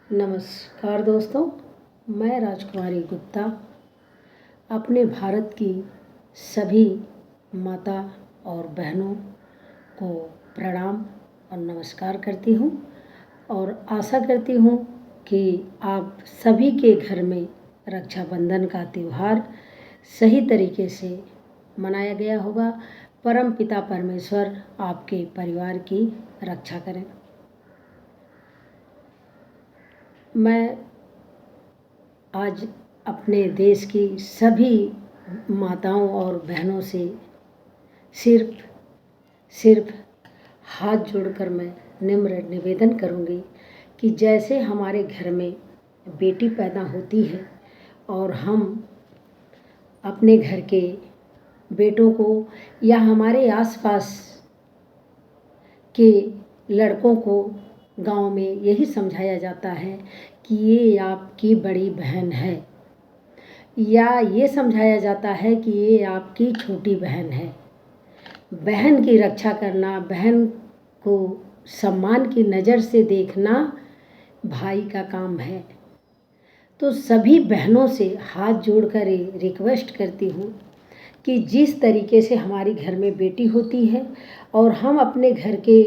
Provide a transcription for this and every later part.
नमस्कार दोस्तों, मैं राजकुमारी गुप्ता अपने भारत की सभी माता और बहनों को प्रणाम और नमस्कार करती हूँ और आशा करती हूँ कि आप सभी के घर में रक्षाबंधन का त्यौहार सही तरीके से मनाया गया होगा। परम पिता परमेश्वर आपके परिवार की रक्षा करें। मैं आज अपने देश की सभी माताओं और बहनों से सिर्फ हाथ जोड़कर मैं निम्र निवेदन करूंगी कि जैसे हमारे घर में बेटी पैदा होती है और हम अपने घर के बेटों को या हमारे आसपास के लड़कों को गांव में यही समझाया जाता है कि ये आपकी बड़ी बहन है, या ये समझाया जाता है कि ये आपकी छोटी बहन है। बहन की रक्षा करना, बहन को सम्मान की नज़र से देखना भाई का काम है। तो सभी बहनों से हाथ जोड़कर रिक्वेस्ट करती हूँ कि जिस तरीके से हमारी घर में बेटी होती है और हम अपने घर के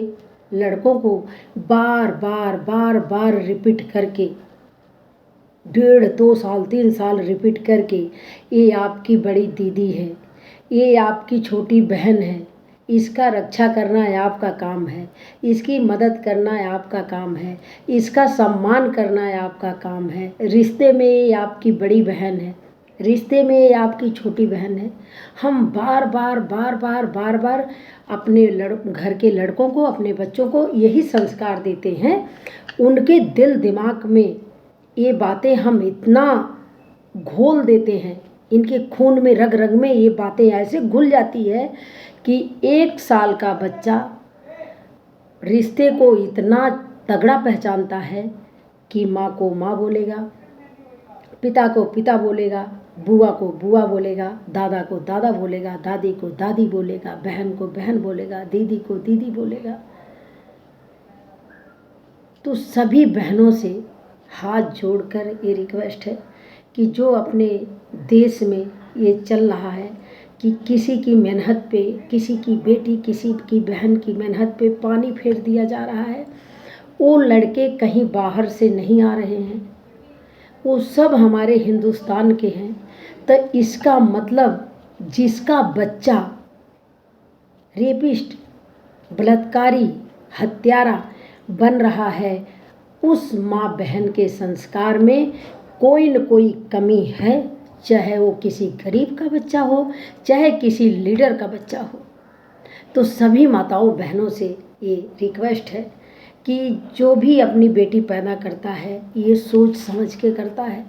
लड़कों को बार बार रिपीट करके 1.5 साल 3 साल रिपीट करके ये आपकी बड़ी दीदी है, ये आपकी छोटी बहन है, इसका रक्षा करना आपका काम है, इसकी मदद करना आपका काम है, इसका सम्मान करना आपका काम है। रिश्ते में ये आपकी बड़ी बहन है, रिश्ते में ये आपकी छोटी बहन है। हम बार बार अपने घर के लड़कों को, अपने बच्चों को यही संस्कार देते हैं। उनके दिल दिमाग में ये बातें हम इतना घोल देते हैं, इनके खून में रग रग में ये बातें ऐसे घुल जाती है कि 1 साल का बच्चा रिश्ते को इतना तगड़ा पहचानता है कि माँ को माँ बोलेगा, पिता को पिता बोलेगा, बुआ को बुआ बोलेगा, दादा को दादा बोलेगा, दादी को दादी बोलेगा, बहन को बहन बोलेगा, दीदी को दीदी बोलेगा। तो सभी बहनों से हाथ जोड़कर ये रिक्वेस्ट है कि जो अपने देश में ये चल रहा है कि किसी की मेहनत पे, किसी की बेटी, किसी की बहन की मेहनत पे पानी फेर दिया जा रहा है, वो लड़के कहीं बाहर से नहीं आ रहे हैं, वो सब हमारे हिंदुस्तान के हैं। तो इसका मतलब जिसका बच्चा रेपिस्ट, बलात्कारी, हत्यारा बन रहा है, उस माँ बहन के संस्कार में कोई न कोई कमी है, चाहे वो किसी गरीब का बच्चा हो, चाहे किसी लीडर का बच्चा हो। तो सभी माताओं बहनों से ये रिक्वेस्ट है कि जो भी अपनी बेटी पैदा करता है, ये सोच समझ के करता है,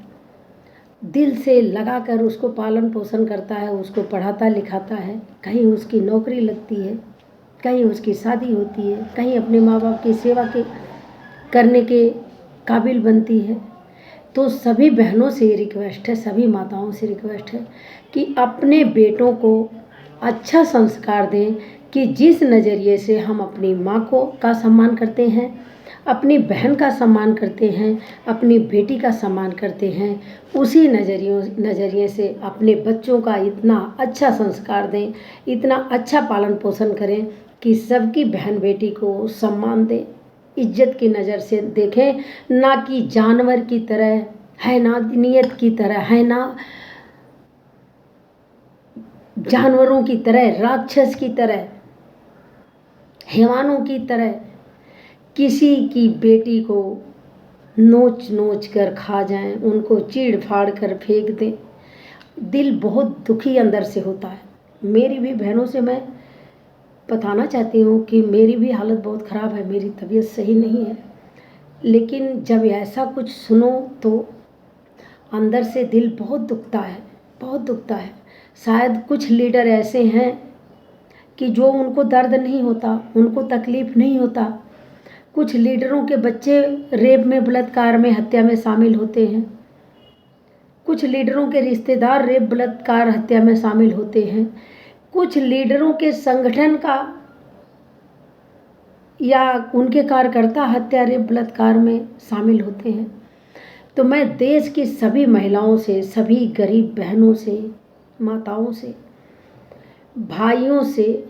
दिल से लगाकर उसको पालन पोषण करता है, उसको पढ़ाता लिखाता है, कहीं उसकी नौकरी लगती है, कहीं उसकी शादी होती है, कहीं अपने माँ बाप की सेवा करने के काबिल बनती है। तो सभी बहनों से रिक्वेस्ट है, सभी माताओं से रिक्वेस्ट है कि अपने बेटों को अच्छा संस्कार दें कि जिस नज़रिए से हम अपनी माँ का सम्मान करते हैं, अपनी बहन का सम्मान करते हैं, अपनी बेटी का सम्मान करते हैं, उसी नज़रिए से अपने बच्चों का इतना अच्छा संस्कार दें, इतना अच्छा पालन पोषण करें कि सबकी बहन बेटी को सम्मान दें, इज्जत की नज़र से देखें, ना कि जानवर की तरह है, ना नियत की तरह है, ना जानवरों की तरह, राक्षस की तरह, हैवानों की तरह किसी की बेटी को नोच नोच कर खा जाएं, उनको चीड़ फाड़ कर फेंक दें। दिल बहुत दुखी अंदर से होता है। मेरी भी बहनों से मैं बताना चाहती हूँ कि मेरी भी हालत बहुत ख़राब है, मेरी तबीयत सही नहीं है, लेकिन जब ऐसा कुछ सुनो तो अंदर से दिल बहुत दुखता है, बहुत दुखता है। शायद कुछ लीडर ऐसे हैं कि जो उनको दर्द नहीं होता, उनको तकलीफ़ नहीं होता। कुछ लीडरों के बच्चे रेप में, बलात्कार में, हत्या में शामिल होते हैं। कुछ लीडरों के रिश्तेदार रेप, बलात्कार, हत्या में शामिल होते हैं। कुछ लीडरों के संगठन का या उनके कार्यकर्ता हत्या, रेप, बलात्कार में शामिल होते हैं। तो मैं देश की सभी महिलाओं से, सभी गरीब बहनों से, माताओं से, भाइयों से,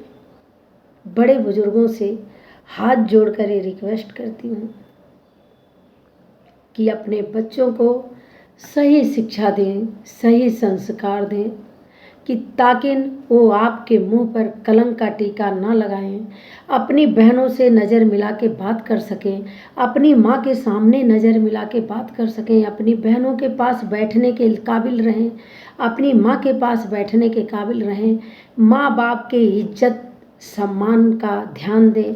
बड़े बुजुर्गों से हाथ जोड़कर ये रिक्वेस्ट करती हूँ कि अपने बच्चों को सही शिक्षा दें, सही संस्कार दें, कि ताकि वो आपके मुंह पर कलंक का टीका ना लगाएं, अपनी बहनों से नज़र मिला के बात कर सकें, अपनी माँ के सामने नज़र मिला के बात कर सकें, अपनी बहनों के पास बैठने के काबिल रहें, अपनी माँ के पास बैठने के काबिल रहें, माँ बाप के इज्जत सम्मान का ध्यान दें,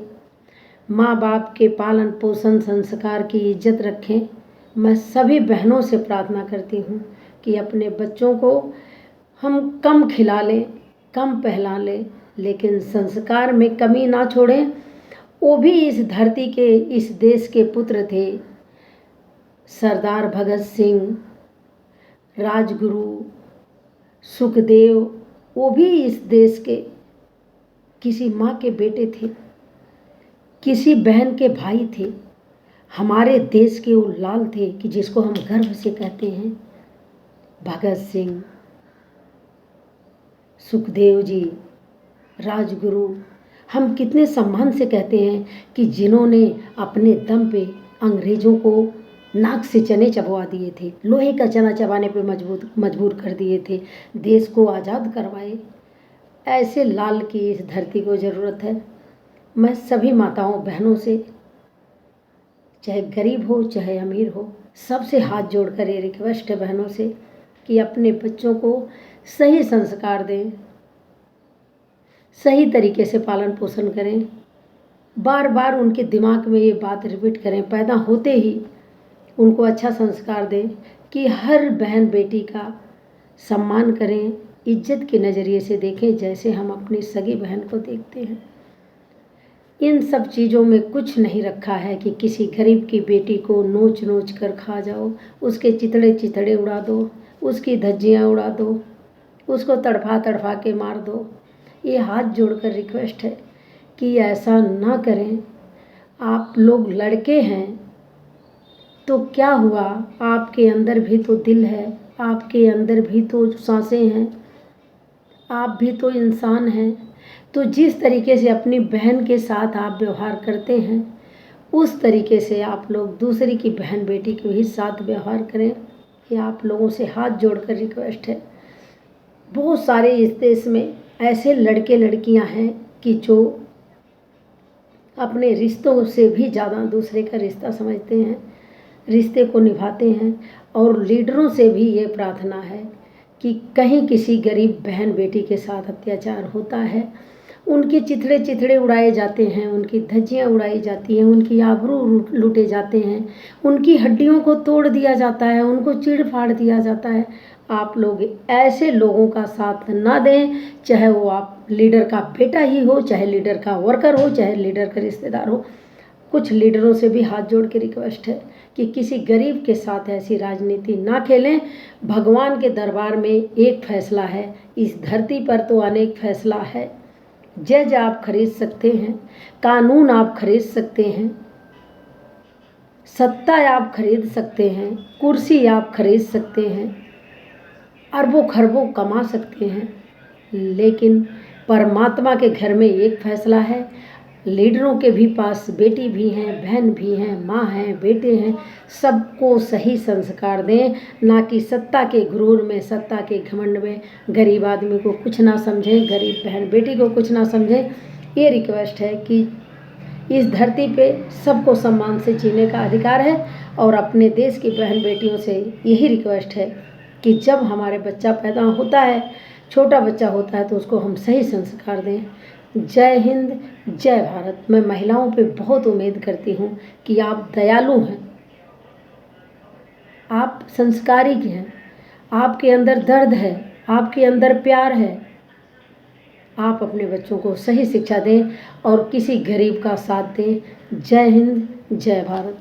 माँ बाप के पालन पोषण संस्कार की इज्जत रखें। मैं सभी बहनों से प्रार्थना करती हूँ कि अपने बच्चों को हम कम खिला लें, कम पहला लें, लेकिन संस्कार में कमी ना छोड़ें। वो भी इस धरती के, इस देश के पुत्र थे। सरदार भगत सिंह, राजगुरु, सुखदेव, वो भी इस देश के किसी माँ के बेटे थे, किसी बहन के भाई थे। हमारे देश के वो लाल थे कि जिसको हम गर्व से कहते हैं भगत सिंह, सुखदेव जी, राजगुरु। हम कितने सम्मान से कहते हैं कि जिन्होंने अपने दम पे अंग्रेज़ों को नाक से चने चबवा दिए थे, लोहे का चना चबाने पे मजबूर कर दिए थे, देश को आज़ाद करवाए। ऐसे लाल की इस धरती को ज़रूरत है। मैं सभी माताओं बहनों से, चाहे गरीब हो चाहे अमीर हो, सबसे हाथ जोड़कर ये रिक्वेस्ट है बहनों से कि अपने बच्चों को सही संस्कार दें, सही तरीके से पालन पोषण करें, बार बार उनके दिमाग में ये बात रिपीट करें, पैदा होते ही उनको अच्छा संस्कार दें कि हर बहन बेटी का सम्मान करें, इज्जत के नज़रिए से देखें जैसे हम अपनी सगी बहन को देखते हैं। इन सब चीज़ों में कुछ नहीं रखा है कि किसी गरीब की बेटी को नोच नोच कर खा जाओ, उसके चिथड़े चिथड़े उड़ा दो, उसकी धज्जियाँ उड़ा दो, उसको तड़फा तड़फा के मार दो। ये हाथ जोड़कर रिक्वेस्ट है कि ऐसा ना करें। आप लोग लड़के हैं तो क्या हुआ, आपके अंदर भी तो दिल है, आपके अंदर भी तो सांसें हैं, आप भी तो इंसान हैं। तो जिस तरीके से अपनी बहन के साथ आप व्यवहार करते हैं, उस तरीके से आप लोग दूसरी की बहन बेटी के भी साथ व्यवहार करें। ये आप लोगों से हाथ जोड़कर रिक्वेस्ट है। बहुत सारे इस देश में ऐसे लड़के लड़कियां हैं कि जो अपने रिश्तों से भी ज़्यादा दूसरे का रिश्ता समझते हैं, रिश्ते को निभाते हैं। और लीडरों से भी ये प्रार्थना है कि कहीं किसी गरीब बहन बेटी के साथ अत्याचार होता है, उनके चिथड़े चिथड़े उड़ाए जाते हैं, उनकी धज्जियाँ उड़ाई जाती हैं, उनकी आबरू लूटे जाते हैं, उनकी हड्डियों को तोड़ दिया जाता है, उनको चीड़ फाड़ दिया जाता है। आप लोग ऐसे लोगों का साथ ना दें, चाहे वो आप लीडर का बेटा ही हो, चाहे लीडर का वर्कर हो, चाहे लीडर का रिश्तेदार हो। कुछ लीडरों से भी हाथ जोड़ के रिक्वेस्ट है कि किसी गरीब के साथ ऐसी राजनीति ना खेलें। भगवान के दरबार में एक फैसला है, इस धरती पर तो अनेक फैसला है। जज आप खरीद सकते हैं, कानून आप खरीद सकते हैं, सत्ता आप खरीद सकते हैं, कुर्सी आप खरीद सकते हैं, अरबों खरबों कमा सकते हैं, लेकिन परमात्मा के घर में एक फैसला है। लीडरों के भी पास बेटी भी हैं, बहन भी हैं, माँ हैं, बेटे हैं। सबको सही संस्कार दें, ना कि सत्ता के गुरूर में, सत्ता के घमंड में गरीब आदमी को कुछ ना समझें, गरीब बहन बेटी को कुछ ना समझें। ये रिक्वेस्ट है कि इस धरती पे सबको सम्मान से जीने का अधिकार है। और अपने देश की बहन बेटियों से यही रिक्वेस्ट है कि जब हमारे बच्चा पैदा होता है, छोटा बच्चा होता है, तो उसको हम सही संस्कार दें। जय हिंद, जय भारत। मैं महिलाओं पे बहुत उम्मीद करती हूँ कि आप दयालु हैं, आप संस्कारिक हैं, आपके अंदर दर्द है, आपके अंदर प्यार है। आप अपने बच्चों को सही शिक्षा दें और किसी गरीब का साथ दें। जय हिंद, जय भारत।